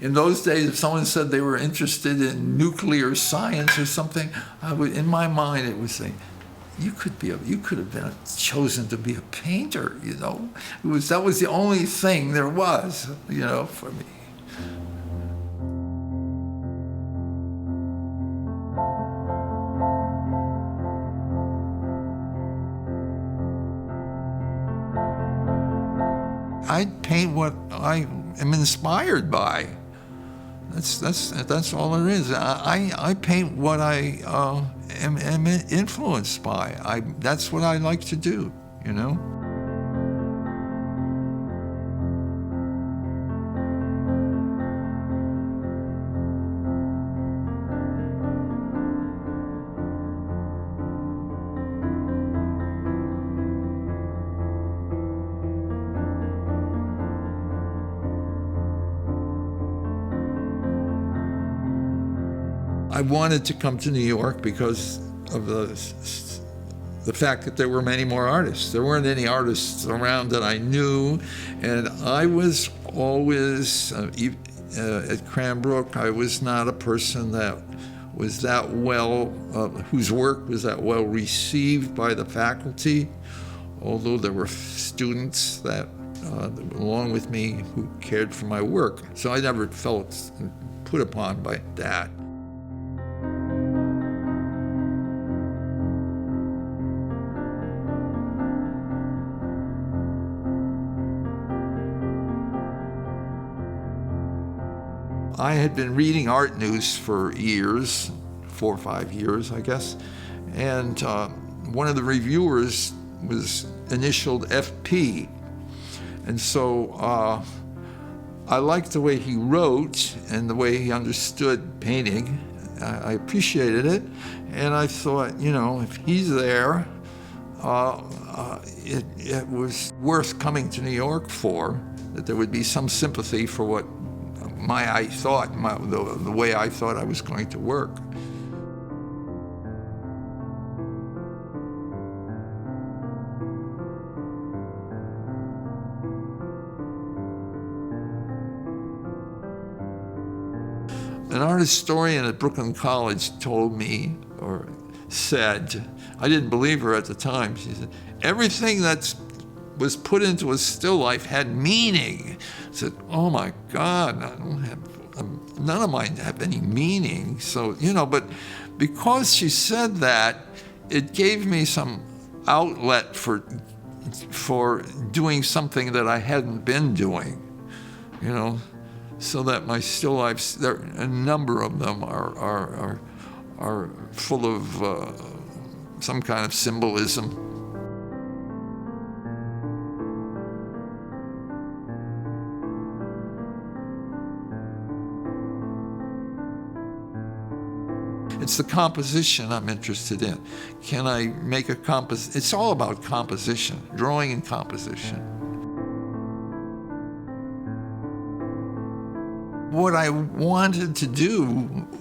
In those days, if someone said they were interested in nuclear science or something, in my mind it was saying, you could have been chosen to be a painter, you know. That was the only thing there was, you know, for me. I paint what I am inspired by. That's all it is. I paint what I am influenced by. That's what I like to do, you know. I wanted to come to New York because of the fact that there were many more artists. There weren't any artists around that I knew, and I was always, at Cranbrook, I was not a person that was that well, whose work was that well received by the faculty, although there were students that, along with me, who cared for my work. So I never felt put upon by that. I had been reading art news for years, 4 or 5 years, I guess, and one of the reviewers was initialed FP, and so I liked the way he wrote and the way he understood painting. I appreciated it, and I thought, you know, if he's there, it was worth coming to New York for, that there would be some sympathy for what the way I thought I was going to work. An art historian at Brooklyn College told me, or said, I didn't believe her at the time, she said, everything that was put into a still life had meaning. I said, oh my God, none of mine have any meaning. So, you know, but because she said that, it gave me some outlet for doing something that I hadn't been doing, you know, so that my still lifes, a number of them are full of some kind of symbolism. It's the composition I'm interested in. Can I make a composition? It's all about composition, drawing and composition. What I wanted to do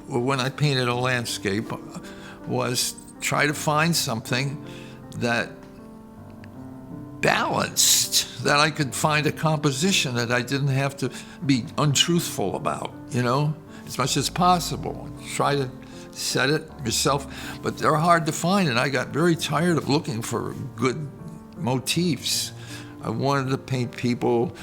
when I painted a landscape was try to find something that balanced, that I could find a composition that I didn't have to be untruthful about, you know, as much as possible. Try to set it yourself, but they're hard to find, and I got very tired of looking for good motifs. I wanted to paint people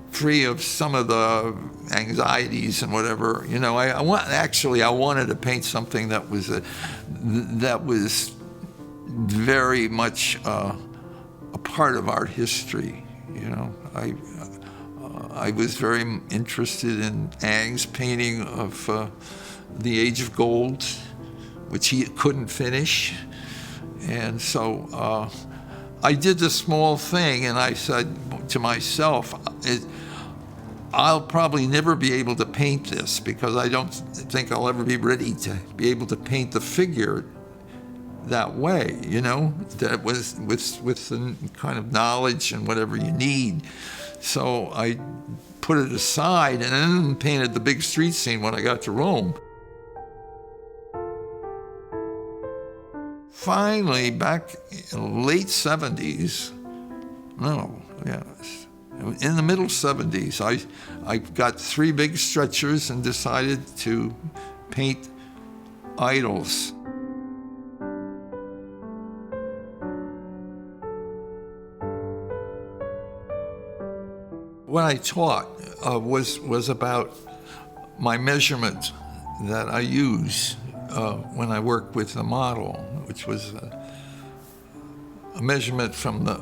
free of some of the anxieties and whatever, you know. I wanted to paint something that was very much a part of art history, you know. I was very interested in Ang's painting of The Age of Gold, which he couldn't finish. And so I did this small thing, and I said to myself, I'll probably never be able to paint this because I don't think I'll ever be ready to be able to paint the figure that way, you know, that was with the kind of knowledge and whatever you need. So I put it aside and then painted the big street scene when I got to Rome. Finally, back in the late 70s, in the middle 70s, I got 3 big stretchers and decided to paint idols. What I taught was about my measurement that I use when I work with the model, which was a measurement from the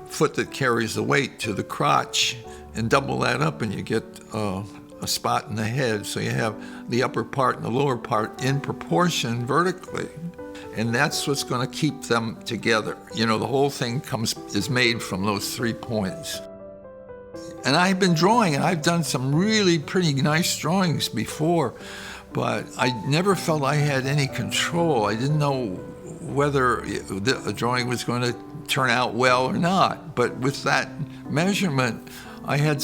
foot that carries the weight to the crotch, and double that up and you get a spot in the head. So you have the upper part and the lower part in proportion vertically. And that's what's going to keep them together. You know, the whole thing is made from those 3 points. And I've been drawing, and I've done some really pretty nice drawings before, but I never felt I had any control. I didn't know whether a drawing was going to turn out well or not. But with that measurement, I had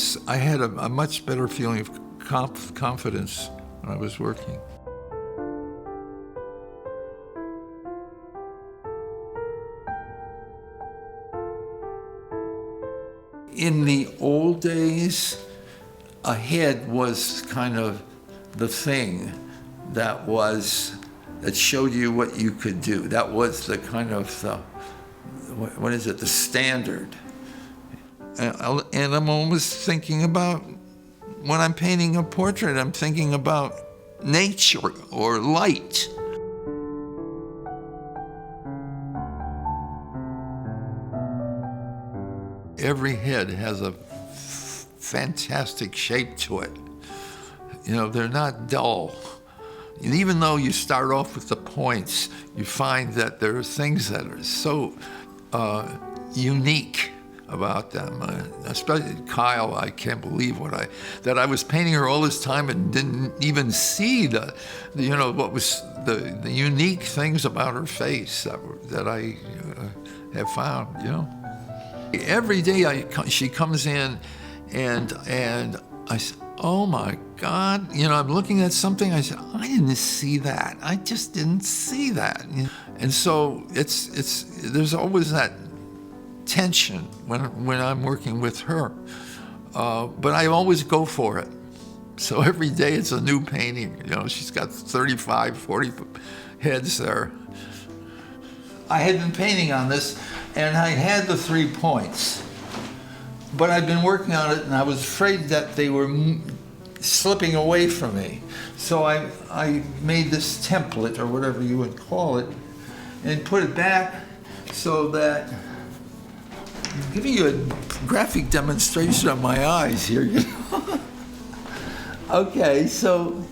a much better feeling of confidence when I was working. In the old days, a head was kind of the thing that showed you what you could do. That was the kind of the standard. And I'm always thinking about, when I'm painting a portrait, I'm thinking about nature or light. Every head has a fantastic shape to it. You know, they're not dull. And even though you start off with the points, you find that there are things that are so unique about them. Especially Kyle, I can't believe that I was painting her all this time and didn't even see what was the unique things about her face that I have found, you know. Every day she comes in and I say, oh my God, you know, I'm looking at something, I said, I didn't see that. I just didn't see that. And so there's always that tension when I'm working with her. But I always go for it. So every day it's a new painting. You know, she's got 35, 40 heads there. I had been painting on this, and I had the 3 points, but I'd been working on it, and I was afraid that they were slipping away from me. So I made this template, or whatever you would call it, and put it back so that, I'm giving you a graphic demonstration of my eyes here, you know. Okay, so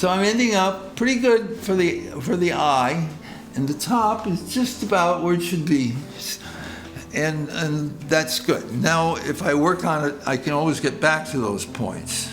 I'm ending up pretty good for the eye. And the top is just about where it should be. And that's good. Now, if I work on it, I can always get back to those points.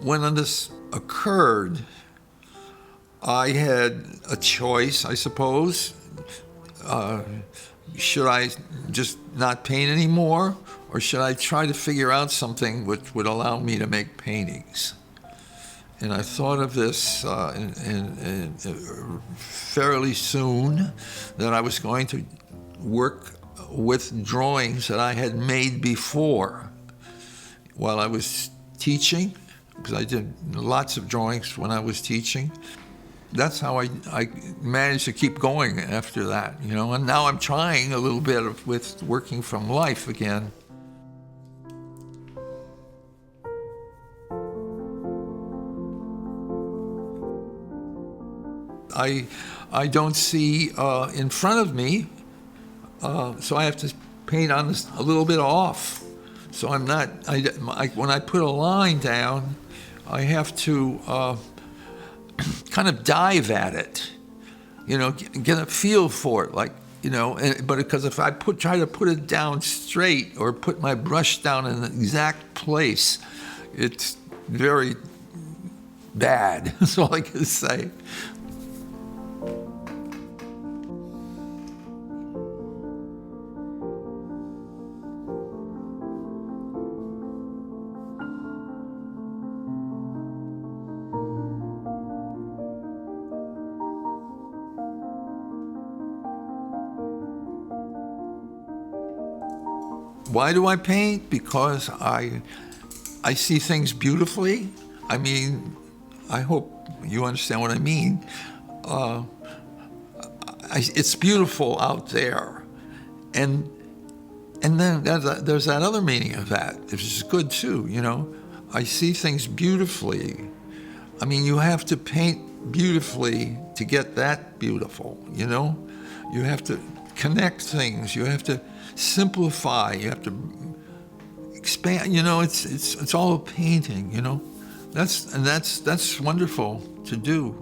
When this occurred, I had a choice, I suppose. Should I just not paint anymore, or should I try to figure out something which would allow me to make paintings? And I thought of this fairly soon, that I was going to work with drawings that I had made before while I was teaching, because I did lots of drawings when I was teaching. That's how I managed to keep going after that, you know. And now I'm trying a little bit with working from life again. I don't see in front of me, so I have to paint on this a little bit off. So I'm not, when I put a line down, I have to kind of dive at it, you know, get a feel for it, like, you know, but because if I try to put it down straight or put my brush down in the exact place, it's very bad. That's all I can say. Why do I paint? Because I see things beautifully. I mean, I hope you understand what I mean. It's beautiful out there, and then there's that other meaning of that, which is good too. You know, I see things beautifully. I mean, you have to paint beautifully to get that beautiful. You know, you have to connect things. You have to simplify. You have to expand. You know, it's all a painting. You know, that's wonderful to do.